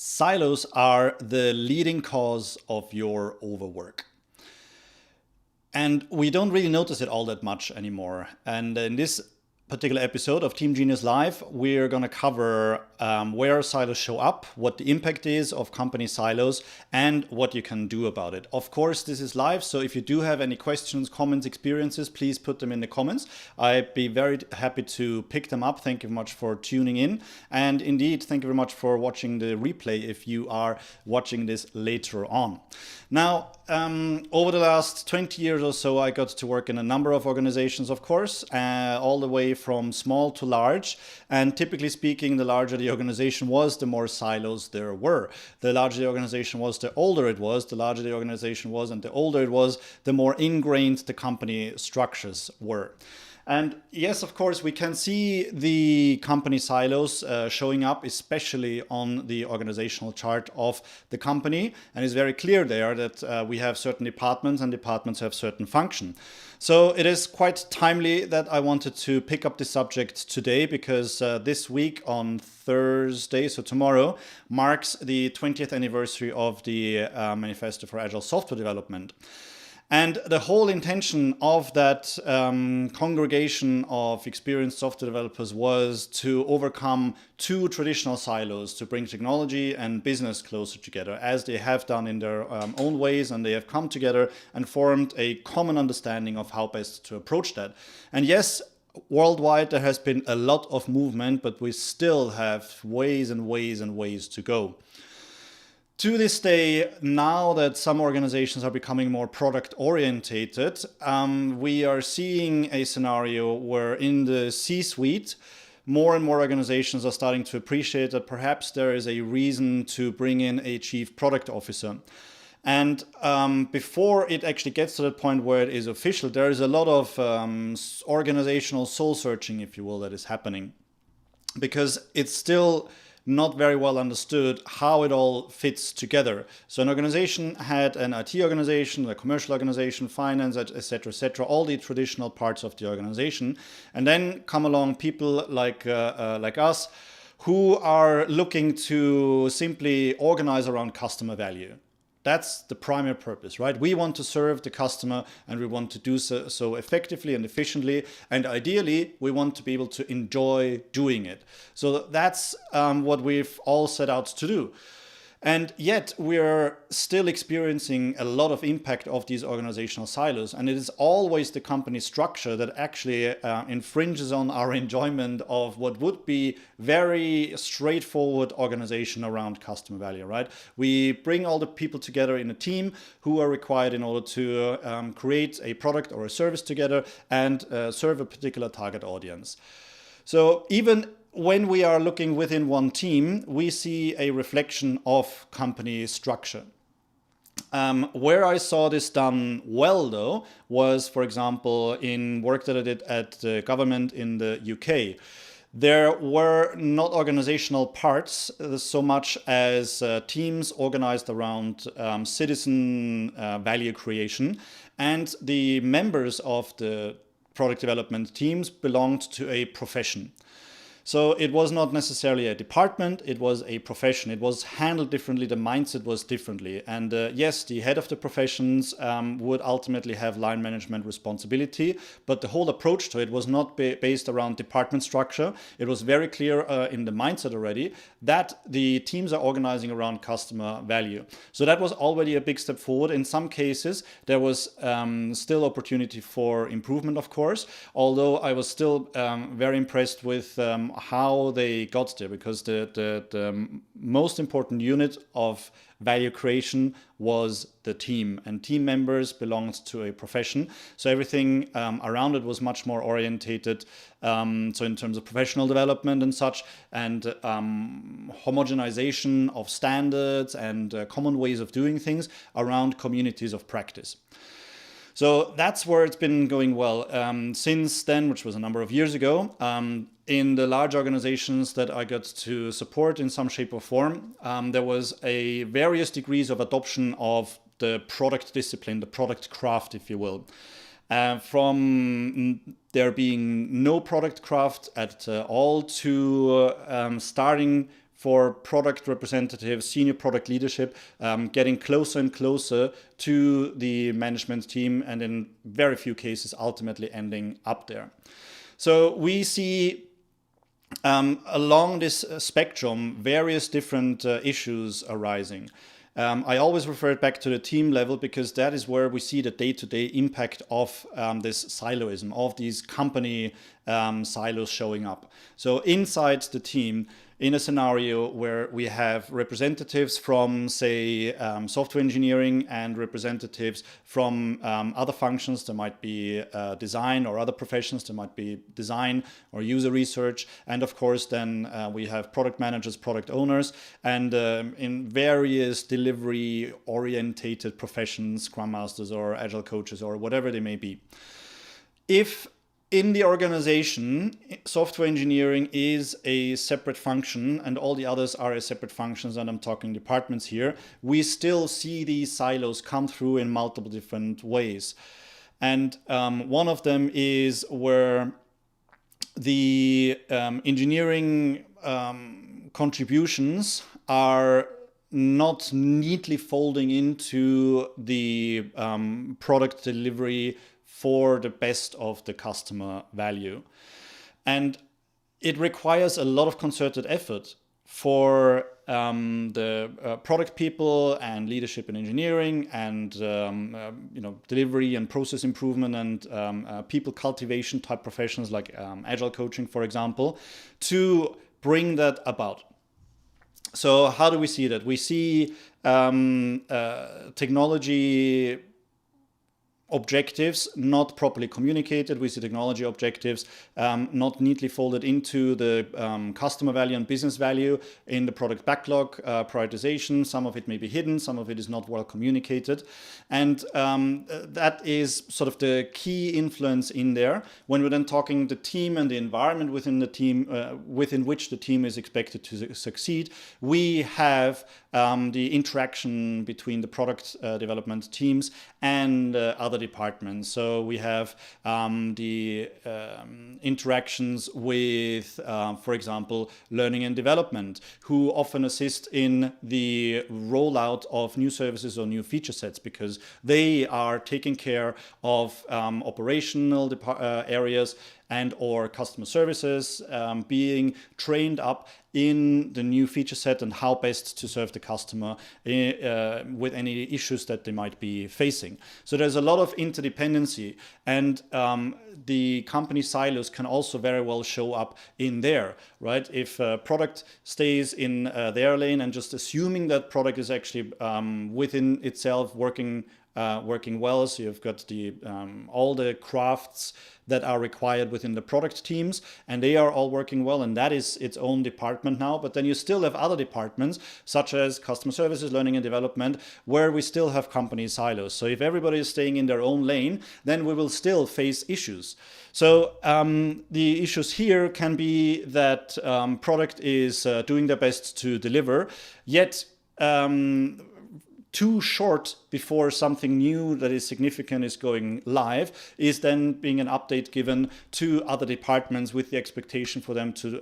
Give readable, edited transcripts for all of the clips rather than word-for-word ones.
Silos are the leading cause of your overwork. And we don't really notice it all that much anymore. And in this particular episode of Team Genius Live, we're going to cover where silos show up, what the impact is of company silos, and what you can do about it. Of course, this is live, so if you do have any questions, comments, experiences, please put them in the comments. I'd be very happy to pick them up. Thank you very much for tuning in. And indeed, thank you very much for watching the replay if you are watching this later on. Now, over the last 20 years or so, I got to work in a number of organizations, of course, all the way from small to large. And typically speaking, the larger the organization was, the more silos there were. The larger the organization was, the older it was. The larger the organization was and the older it was, the more ingrained the company structures were. And yes, of course, we can see the company silos showing up, especially on the organizational chart of the company. And it's very clear there that we have certain departments and departments have certain function. So it is quite timely that I wanted to pick up this subject today because this week on Thursday, so tomorrow, marks the 20th anniversary of the Manifesto for Agile Software Development. And the whole intention of that congregation of experienced software developers was to overcome two traditional silos, to bring technology and business closer together, as they have done in their own ways, and they have come together and formed a common understanding of how best to approach that. And yes, worldwide there has been a lot of movement, but we still have ways and ways and ways to go. To this day, now that some organizations are becoming more product orientated, we are seeing a scenario where in the C-suite, more and more organizations are starting to appreciate that perhaps there is a reason to bring in a chief product officer. And before it actually gets to the point where it is official, there is a lot of organizational soul searching, if you will, that is happening. Because it's still not very well understood how it all fits together. So an organization had an IT organization, a commercial organization, finance, etc., all the traditional parts of the organization. And then come along people like us who are looking to simply organize around customer value. That's the primary purpose, right? We want to serve the customer and we want to do so effectively and efficiently. And ideally, we want to be able to enjoy doing it. So that's what we've all set out to do. And yet we're still experiencing a lot of impact of these organizational silos. And it is always the company structure that actually infringes on our enjoyment of what would be very straightforward organization around customer value, right? We bring all the people together in a team who are required in order to create a product or a service together and serve a particular target audience. So even when we are looking within one team, we see a reflection of company structure. Where I saw this done well, though, was, for example, in work that I did at the government in the UK. There were not organizational parts so much as teams organized around citizen value creation, and the members of the product development teams belonged to a profession. So it was not necessarily a department, it was a profession. It was handled differently, the mindset was differently. And yes, the head of the professions would ultimately have line management responsibility, but the whole approach to it was not based around department structure. It was very clear in the mindset already that the teams are organizing around customer value. So that was already a big step forward. In some cases, there was still opportunity for improvement, of course, although I was still very impressed with how they got there, because the most important unit of value creation was the team, and team members belonged to a profession. So everything around it was much more orientated. So in terms of professional development and such, and homogenization of standards and common ways of doing things around communities of practice. So that's where it's been going well. Since then, which was a number of years ago, in the large organizations that I got to support in some shape or form, there was a various degrees of adoption of the product discipline, the product craft, if you will. From there being no product craft at all to starting for product representatives, senior product leadership, getting closer and closer to the management team, and in very few cases ultimately ending up there. So we see along this spectrum various different issues arising. I always refer it back to the team level, because that is where we see the day-to-day impact of this siloism, of these company silos showing up. So inside the team, in a scenario where we have representatives from, say, software engineering and representatives from other functions, there might be design, or other professions, there might be design or user research, and of course then we have product managers, product owners, and in various delivery orientated professions, Scrum Masters or Agile coaches or whatever they may be. If in the organization, software engineering is a separate function and all the others are as separate functions, and I'm talking departments here, we still see these silos come through in multiple different ways. And one of them is where the engineering contributions are not neatly folding into the product delivery for the best of the customer value. And it requires a lot of concerted effort for the product people and leadership in engineering and delivery and process improvement and people cultivation type professions like agile coaching, for example, to bring that about. So how do we see that? We see technology objectives not properly communicated. We see technology objectives not neatly folded into the customer value and business value in the product backlog prioritization. Some of it may be hidden, some of it is not well communicated. And that is sort of the key influence in there. When we're then talking the team and the environment within the team, within which the team is expected to succeed, we have the interaction between the product development teams and other departments. So we have the interactions with, for example, learning and development, who often assist in the rollout of new services or new feature sets, because they are taking care of operational areas and or customer services, being trained up in the new feature set and how best to serve the customer with any issues that they might be facing. So there's a lot of interdependency, and the company silos can also very well show up in there, right? If a product stays in their lane and just assuming that product is actually within itself working well, so you've got the all the crafts that are required within the product teams, and they are all working well, and that is its own department now. But then you still have other departments, such as customer services, learning and development, where we still have company silos. So if everybody is staying in their own lane, then we will still face issues. So the issues here can be that product is doing their best to deliver, yet too short before something new that is significant is going live, is then being an update given to other departments with the expectation for them to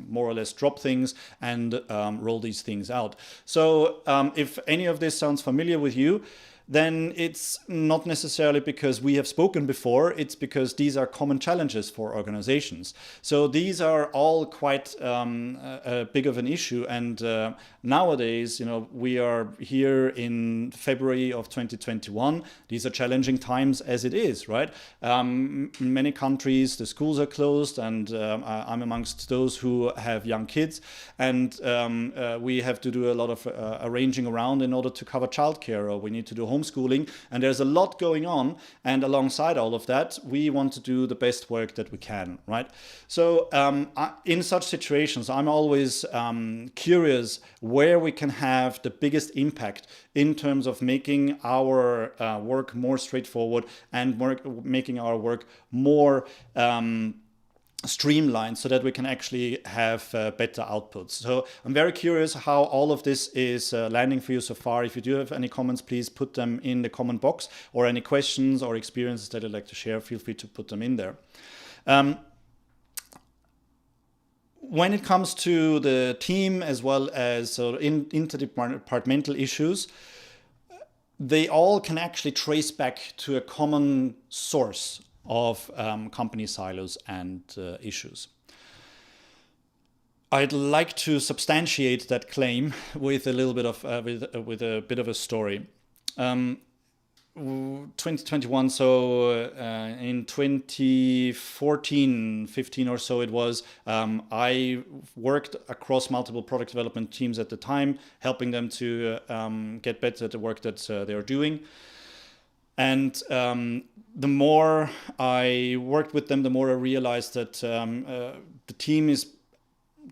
more or less drop things and roll these things out. So if any of this sounds familiar with you, then it's not necessarily because we have spoken before, it's because these are common challenges for organizations. So these are all quite big of an issue, and nowadays, we are here in February of 2021. These are challenging times as it is, right? In many countries, the schools are closed, and I'm amongst those who have young kids, and we have to do a lot of arranging around in order to cover childcare, or we need to do homeschooling, and there's a lot going on, and alongside all of that, we want to do the best work that we can, right? So in such situations, I'm always curious where we can have the biggest impact in terms of making our work more straightforward and making our work more streamlined, so that we can actually have better outputs. So I'm very curious how all of this is landing for you so far. If you do have any comments, please put them in the comment box, or any questions or experiences that you'd like to share, feel free to put them in there. when it comes to the team as well as interdepartmental issues, they all can actually trace back to a common source of company silos and issues. I'd like to substantiate that claim with a little bit of with a bit of a story. 2021, so in 2014, 15 or so it was, I worked across multiple product development teams at the time, helping them to get better at the work that they are doing. And the more I worked with them, the more I realized that the team is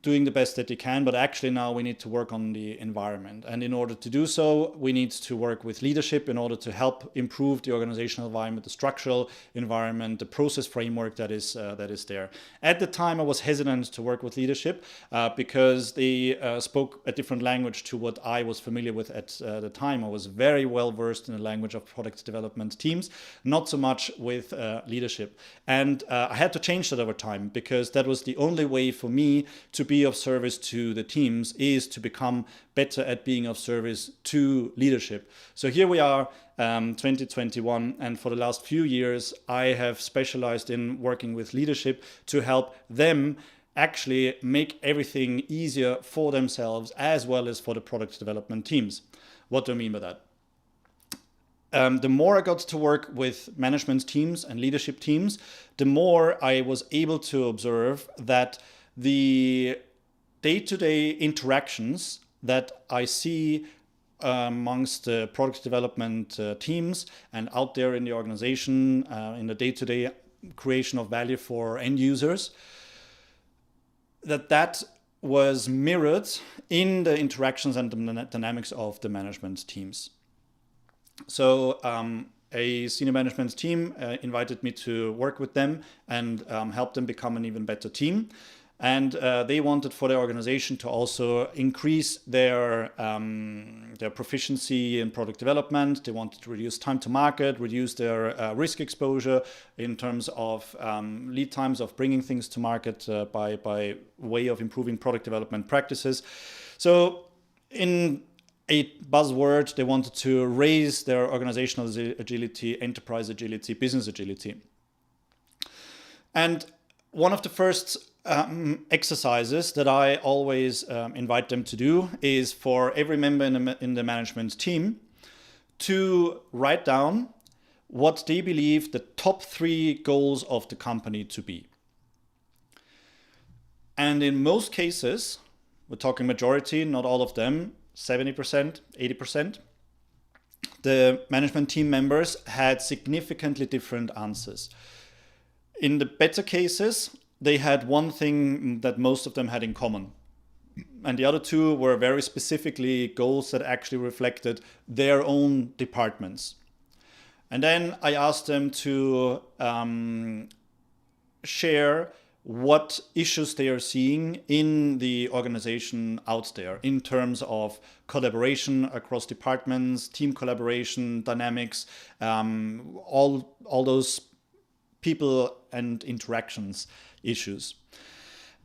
doing the best that they can, but actually now we need to work on the environment. And in order to do so, we need to work with leadership in order to help improve the organizational environment, the structural environment, the process framework that is there. At the time, I was hesitant to work with leadership because they spoke a different language to what I was familiar with at the time. I was very well versed in the language of product development teams, not so much with leadership. And I had to change that over time because that was the only way for me to be of service to the teams, is to become better at being of service to leadership. So here we are, 2021, and for the last few years I have specialized in working with leadership to help them actually make everything easier for themselves as well as for the product development teams. What do I mean by that? The more I got to work with management teams and leadership teams, the more I was able to observe that the day-to-day interactions that I see amongst the product development teams and out there in the organization, in the day-to-day creation of value for end users, that was mirrored in the interactions and the dynamics of the management teams. So a senior management team invited me to work with them and help them become an even better team. And they wanted for their organization to also increase their proficiency in product development. They wanted to reduce time to market, reduce their risk exposure in terms of lead times of bringing things to market by way of improving product development practices. So in a buzzword, they wanted to raise their organizational agility, enterprise agility, business agility. And one of the first exercises that I always invite them to do is for every member in the management team to write down what they believe the top 3 goals of the company to be. And in most cases, we're talking majority, not all of them, 70%, 80%, the management team members had significantly different answers. In the better cases, they had one thing that most of them had in common. And the other 2 were very specifically goals that actually reflected their own departments. And then I asked them to share what issues they are seeing in the organization out there in terms of collaboration across departments, team collaboration, dynamics, all those people and interactions issues.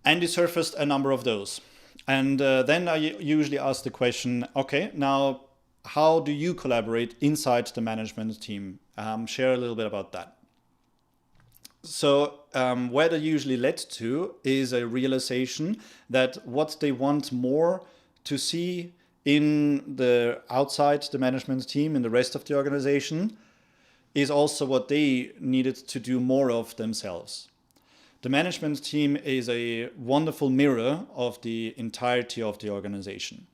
And they surfaced a number of those. And then I usually ask the question, okay, now how do you collaborate inside the management team? Share a little bit about that. So where that usually led to is a realization that what they want more to see in the outside the management team, in the rest of the organization, is also what they needed to do more of themselves. The management team is a wonderful mirror of the entirety of the organization.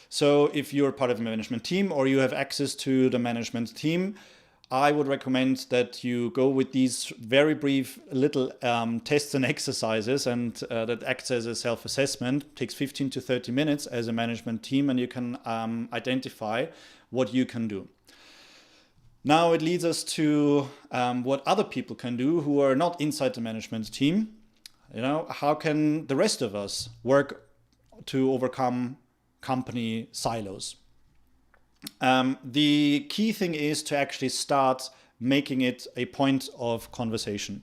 So if you're part of a management team or you have access to the management team, I would recommend that you go with these very brief little tests and exercises, and that acts as a self-assessment. It takes 15 to 30 minutes as a management team, and you can identify what you can do. Now it leads us to what other people can do who are not inside the management team. You know, how can the rest of us work to overcome company silos? The key thing is to actually start making it a point of conversation.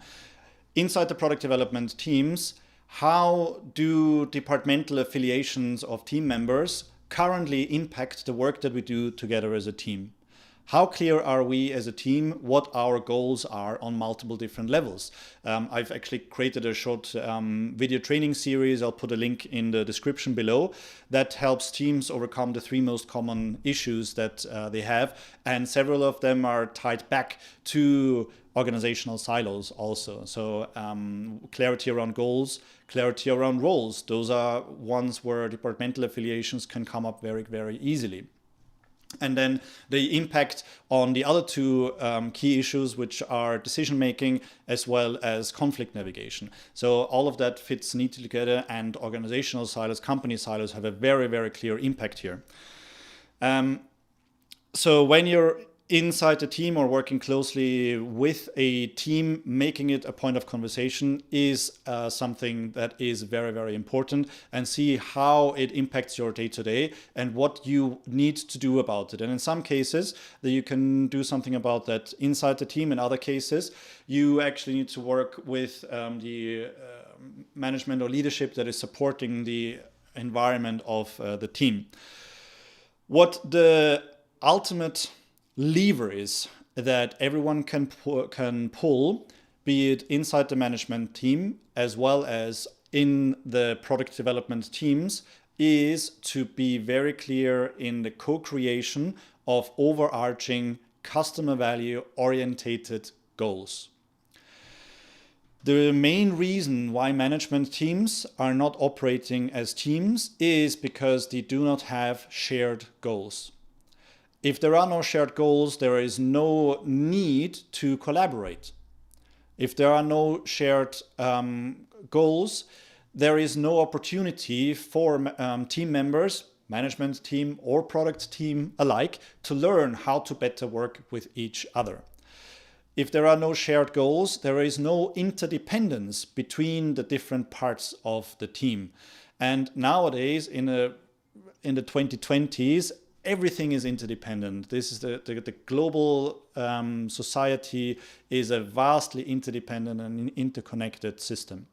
Inside the product development teams, how do departmental affiliations of team members currently impact the work that we do together as a team? How clear are we as a team what our goals are on multiple different levels? I've actually created a short video training series. I'll put a link in the description below that helps teams overcome the 3 most common issues that they have. And several of them are tied back to organizational silos also. So clarity around goals, clarity around roles. Those are ones where departmental affiliations can come up very, very easily. And then the impact on the other 2 key issues, which are decision making as well as conflict navigation. So all of that fits neatly together, and organizational silos, company silos have a very, very clear impact here. So when you're inside the team or working closely with a team, making it a point of conversation is something that is very, very important, and see how it impacts your day-to-day and what you need to do about it. And in some cases that you can do something about that inside the team. In other cases, you actually need to work with the management or leadership that is supporting the environment of the team. What the ultimate lever is that everyone can pull, be it inside the management team as well as in the product development teams, is to be very clear in the co-creation of overarching customer value orientated goals. The main reason why management teams are not operating as teams is because they do not have shared goals. If there are no shared goals, there is no need to collaborate. If there are no shared goals, there is no opportunity for team members, management team or product team alike, to learn how to better work with each other. If there are no shared goals, there is no interdependence between the different parts of the team. And nowadays, in the 2020s, everything is interdependent. This is the global society is a vastly interdependent and interconnected system.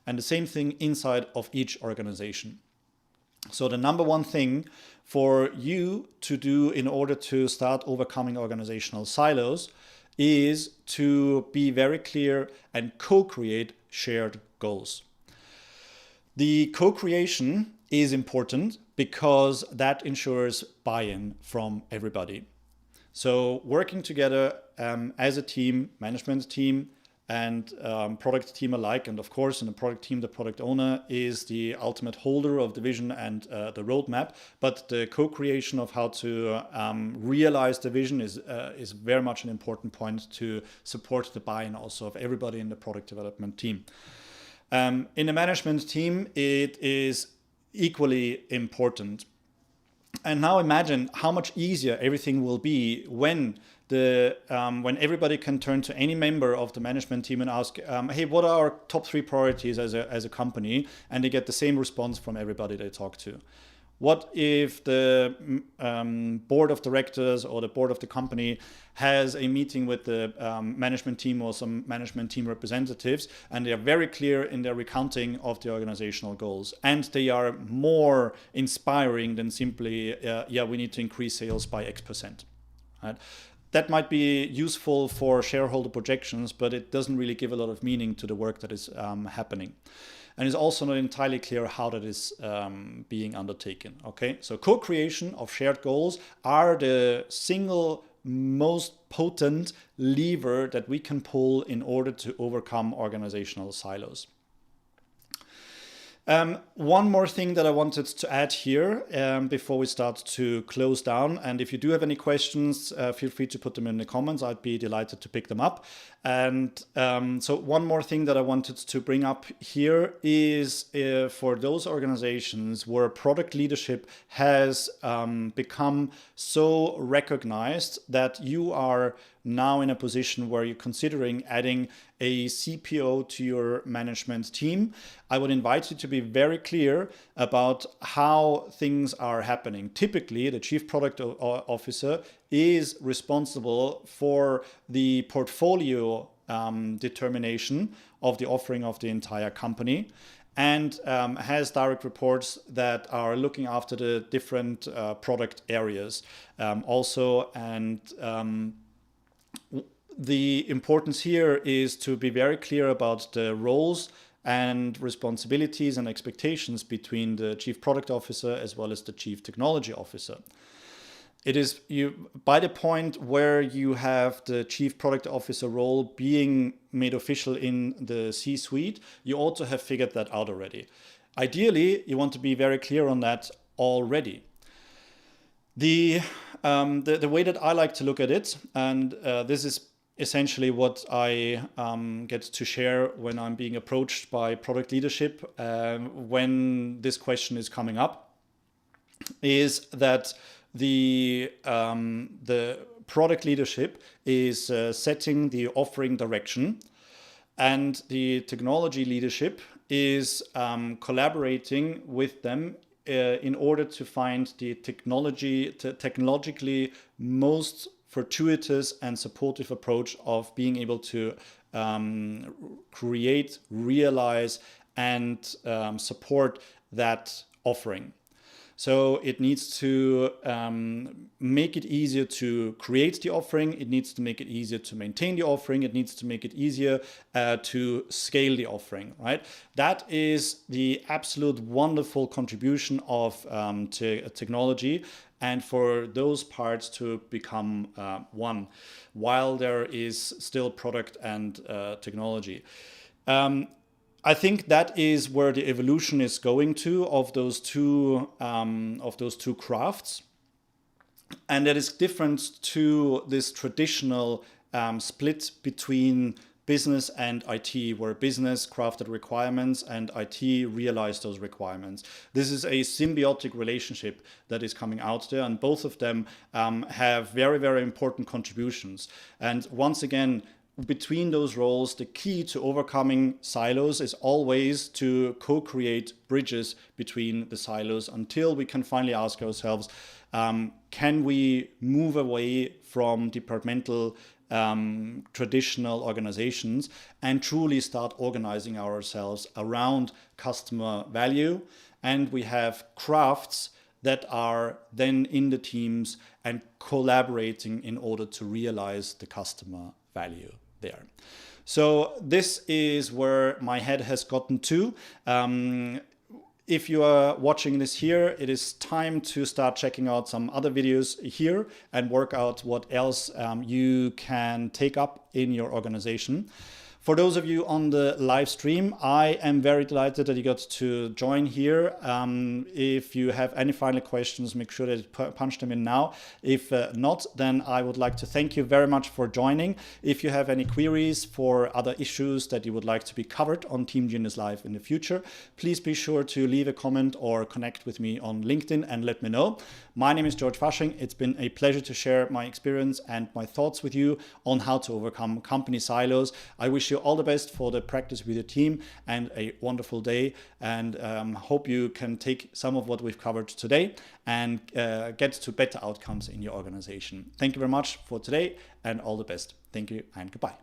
And the same thing inside of each organization. So the number one thing for you to do in order to start overcoming organizational silos is to be very clear and co-create shared goals. The co-creation is important because that ensures buy-in from everybody. So working together as a team, management team and product team alike, and of course in the product team, the product owner is the ultimate holder of the vision and the roadmap, but the co-creation of how to realize the vision is very much an important point to support the buy-in also of everybody in the product development team. In the management team, it is equally important. And now imagine how much easier everything will be when everybody can turn to any member of the management team and ask, hey, what are our top 3 priorities as a company? And they get the same response from everybody they talk to. What if the board of directors or the board of the company has a meeting with the management team or some management team representatives, and they are very clear in their recounting of the organizational goals, and they are more inspiring than simply, we need to increase sales by X%. Right? That might be useful for shareholder projections, but it doesn't really give a lot of meaning to the work that is happening. And it's also not entirely clear how that is being undertaken. Okay, so co-creation of shared goals are the single most potent lever that we can pull in order to overcome organizational silos. One more thing that I wanted to add here before we start to close down, and if you do have any questions, feel free to put them in the comments. I'd be delighted to pick them up. And so one more thing that I wanted to bring up here is for those organizations where product leadership has become so recognized that you are now in a position where you're considering adding a CPO to your management team, I would invite you to be very clear about how things are happening. Typically, the Chief Product Officer is responsible for the portfolio determination of the offering of the entire company. and has direct reports that are looking after the different product areas also. And the importance here is to be very clear about the roles and responsibilities and expectations between the Chief Product Officer as well as the Chief Technology Officer. It is by the point where you have the Chief Product Officer role being made official in the C-suite, you also have figured that out already. Ideally, you want to be very clear on that already. The way that I like to look at it, and this is essentially what I get to share when I'm being approached by product leadership when this question is coming up, is that the product leadership is setting the offering direction, and the technology leadership is collaborating with them in order to find the technologically most fortuitous and supportive approach of being able to create, realize, and support that offering. So it needs to make it easier to create the offering. It needs to make it easier to maintain the offering. It needs to make it easier to scale the offering, right? That is the absolute wonderful contribution of technology, and for those parts to become one, while there is still product and technology. I think that is where the evolution is going to of those two crafts, and that is different to this traditional split between business and IT, where business crafted requirements and IT realized those requirements. This is a symbiotic relationship that is coming out there, and both of them have very, very important contributions. And once again, between those roles, the key to overcoming silos is always to co-create bridges between the silos until we can finally ask ourselves, can we move away from departmental traditional organizations and truly start organizing ourselves around customer value? And we have crafts that are then in the teams and collaborating in order to realize the customer value there. So this is where my head has gotten to. If you are watching this here, it is time to start checking out some other videos here and work out what else you can take up in your organization. For those of you on the live stream, I am very delighted that you got to join here. If you have any final questions, make sure that you punch them in now. If not, then I would like to thank you very much for joining. If you have any queries for other issues that you would like to be covered on Team Genius Live in the future, please be sure to leave a comment or connect with me on LinkedIn and let me know. My name is George Fasching. It's been a pleasure to share my experience and my thoughts with you on how to overcome company silos. I wish you all the best for the practice with your team and a wonderful day, and hope you can take some of what we've covered today and get to better outcomes in your organization. Thank you very much for today and all the best. Thank you and goodbye.